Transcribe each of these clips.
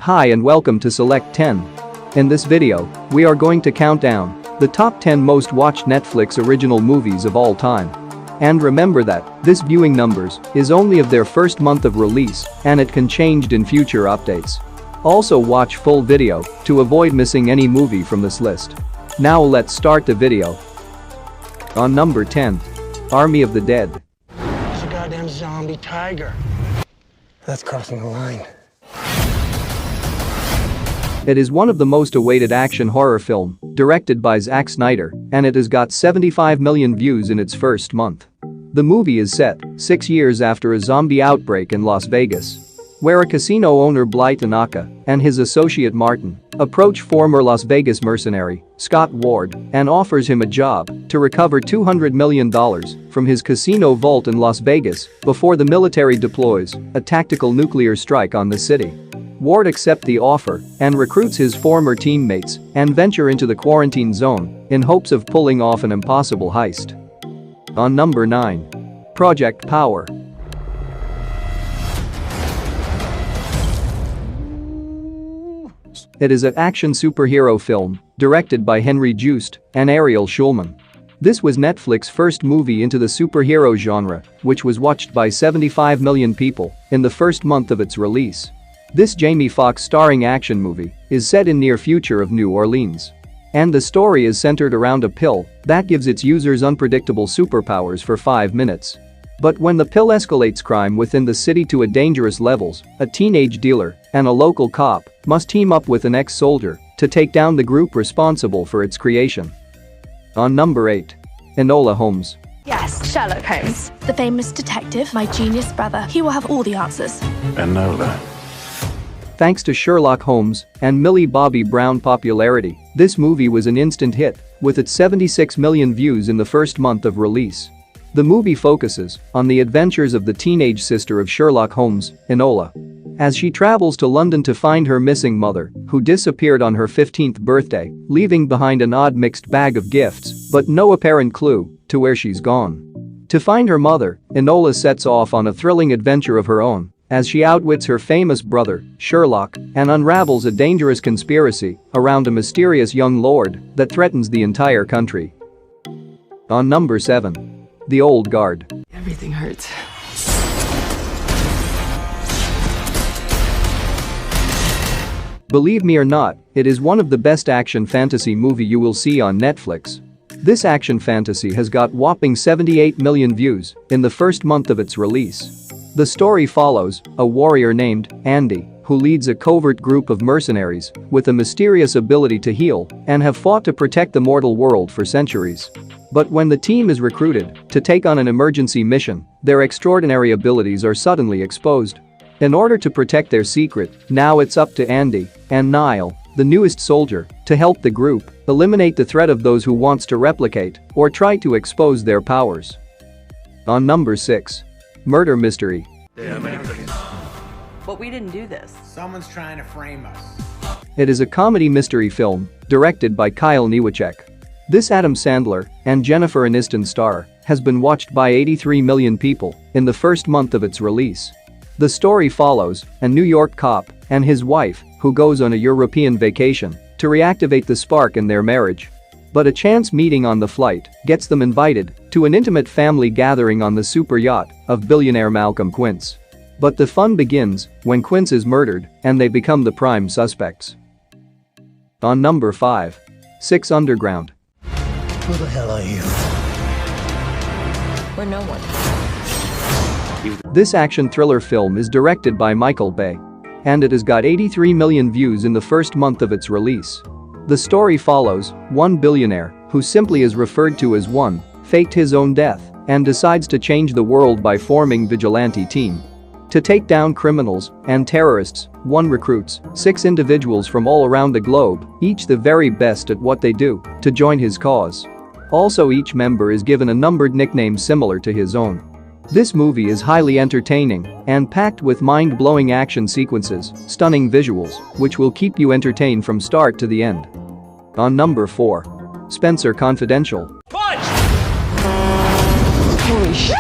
Hi and welcome to Select 10. In this video, we are going to count down the top 10 most watched Netflix original movies of all time. And remember that this viewing numbers is only of their first month of release and it can change in future updates. Also watch full video to avoid missing any movie from this list. Now let's start the video. On number 10. Army of the Dead. It's a goddamn zombie tiger. That's crossing the line. It is one of the most awaited action horror film, directed by Zack Snyder, and it has got 75 million views in its first month. The movie is set 6 years after a zombie outbreak in Las Vegas, where a casino owner Bly Tanaka and his associate Martin approach former Las Vegas mercenary Scott Ward and offers him a job to recover $200 million from his casino vault in Las Vegas before the military deploys a tactical nuclear strike on the city. Ward accepts the offer and recruits his former teammates and venture into the quarantine zone in hopes of pulling off an impossible heist. On number 9. Project Power. It is an action superhero film directed by Henry Joost and Ariel Schulman. This was Netflix's first movie into the superhero genre, which was watched by 75 million people in the first month of its release. This Jamie Foxx starring action movie is set in near future of New Orleans. And the story is centered around a pill that gives its users unpredictable superpowers for 5 minutes. But when the pill escalates crime within the city to a dangerous levels, a teenage dealer and a local cop must team up with an ex-soldier to take down the group responsible for its creation. On number 8. Enola Holmes. Yes, Sherlock Holmes. The famous detective, my genius brother. He will have all the answers. Enola. Thanks to Sherlock Holmes and Millie Bobby Brown popularity, this movie was an instant hit, with its 76 million views in the first month of release. The movie focuses on the adventures of the teenage sister of Sherlock Holmes, Enola, as she travels to London to find her missing mother, who disappeared on her 15th birthday, leaving behind an odd mixed bag of gifts but no apparent clue to where she's gone. To find her mother, Enola sets off on a thrilling adventure of her own, as she outwits her famous brother, Sherlock, and unravels a dangerous conspiracy around a mysterious young lord that threatens the entire country. On number 7. The Old Guard. Everything hurts. Believe me or not, it is one of the best action fantasy movie you will see on Netflix. This action fantasy has got whopping 78 million views in the first month of its release. The story follows a warrior named Andy, who leads a covert group of mercenaries with a mysterious ability to heal and have fought to protect the mortal world for centuries. But when the team is recruited to take on an emergency mission, their extraordinary abilities are suddenly exposed. In order to protect their secret, now it's up to Andy and Niall, the newest soldier, to help the group eliminate the threat of those who wants to replicate or try to expose their powers. On number 6. Murder Mystery. But we didn't do this. Someone's trying to frame us. It is a comedy mystery film directed by Kyle Newacheck. This Adam Sandler and Jennifer Aniston star has been watched by 83 million people in the first month of its release. The story follows a New York cop and his wife who goes on a European vacation to reactivate the spark in their marriage. But a chance meeting on the flight gets them invited to an intimate family gathering on the super yacht of billionaire Malcolm Quince. But the fun begins when Quince is murdered and they become the prime suspects. On number 5. 6 Underground. Who the hell are you? We're no one. This action thriller film is directed by Michael Bay, and it has got 83 million views in the first month of its release. The story follows one billionaire, who simply is referred to as One, faked his own death and decides to change the world by forming vigilante team. To take down criminals and terrorists, One recruits 6 individuals from all around the globe, each the very best at what they do, to join his cause. Also, each member is given a numbered nickname similar to his own. This movie is highly entertaining and packed with mind-blowing action sequences, stunning visuals, which will keep you entertained from start to the end. On number 4. Spencer Confidential. Punch! Holy shit.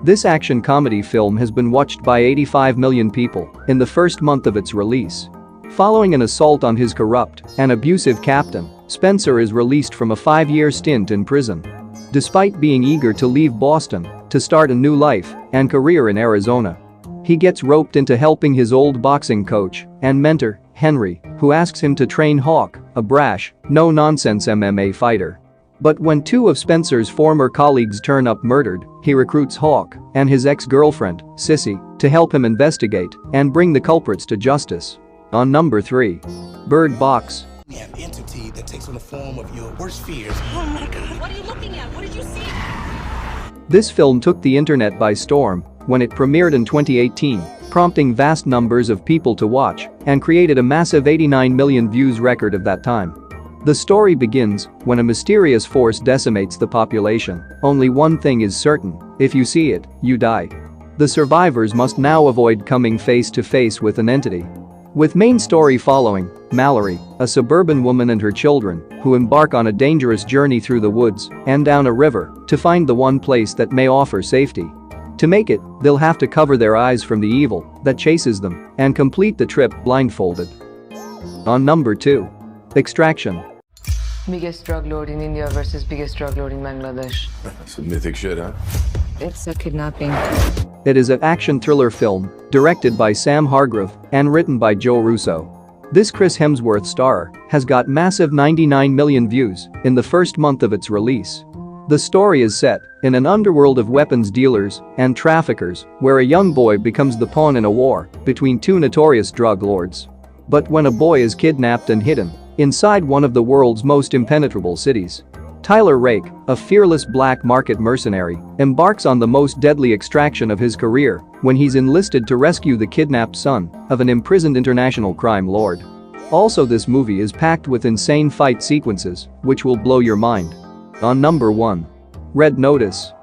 This action comedy film has been watched by 85 million people in the first month of its release. Following an assault on his corrupt and abusive captain, Spencer is released from a 5-year stint in prison. Despite being eager to leave Boston to start a new life and career in Arizona, he gets roped into helping his old boxing coach and mentor, Henry, who asks him to train Hawk, a brash, no-nonsense MMA fighter. But when 2 of Spencer's former colleagues turn up murdered, he recruits Hawk and his ex-girlfriend, Sissy, to help him investigate and bring the culprits to justice. On number 3. Bird Box. We have entity that takes on the form of your worst fears. Oh my God. What are you looking at? What did you see? This film took the internet by storm when it premiered in 2018, prompting vast numbers of people to watch and created a massive 89 million views record of that time. The story begins when a mysterious force decimates the population. Only one thing is certain: if you see it, you die. The survivors must now avoid coming face to face with an entity. With main story following Mallory, a suburban woman and her children, who embark on a dangerous journey through the woods and down a river to find the one place that may offer safety. To make it, they'll have to cover their eyes from the evil that chases them and complete the trip blindfolded. On number 2. Extraction. Biggest drug lord in India versus biggest drug lord in Bangladesh. Some mythic shit, huh? It's a kidnapping. It is an action thriller film directed by Sam Hargrave and written by Joe Russo. This Chris Hemsworth star has got massive 99 million views in the first month of its release. The story is set in an underworld of weapons dealers and traffickers where a young boy becomes the pawn in a war between 2 notorious drug lords. But when a boy is kidnapped and hidden inside one of the world's most impenetrable cities, Tyler Rake, a fearless black market mercenary, embarks on the most deadly extraction of his career when he's enlisted to rescue the kidnapped son of an imprisoned international crime lord. Also, this movie is packed with insane fight sequences which will blow your mind. On number 1. Red Notice.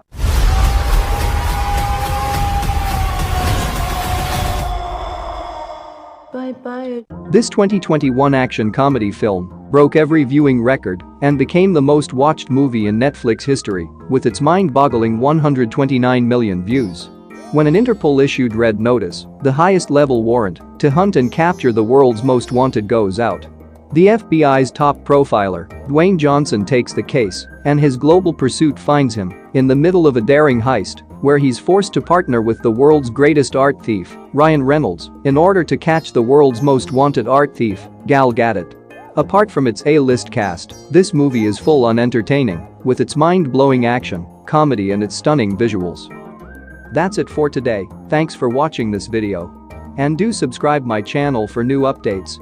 Bye-bye. This 2021 action comedy film broke every viewing record and became the most watched movie in Netflix history with its mind-boggling 129 million views. When an Interpol issued Red Notice, the highest-level warrant to hunt and capture the world's most wanted goes out. The FBI's top profiler, Dwayne Johnson, takes the case, and his global pursuit finds him in the middle of a daring heist where he's forced to partner with the world's greatest art thief, Ryan Reynolds, in order to catch the world's most wanted art thief, Gal Gadot. Apart from its A-list cast, this movie is full on entertaining with its mind-blowing action, comedy and its stunning visuals. That's it for today. Thanks for watching this video. And do subscribe my channel for new updates.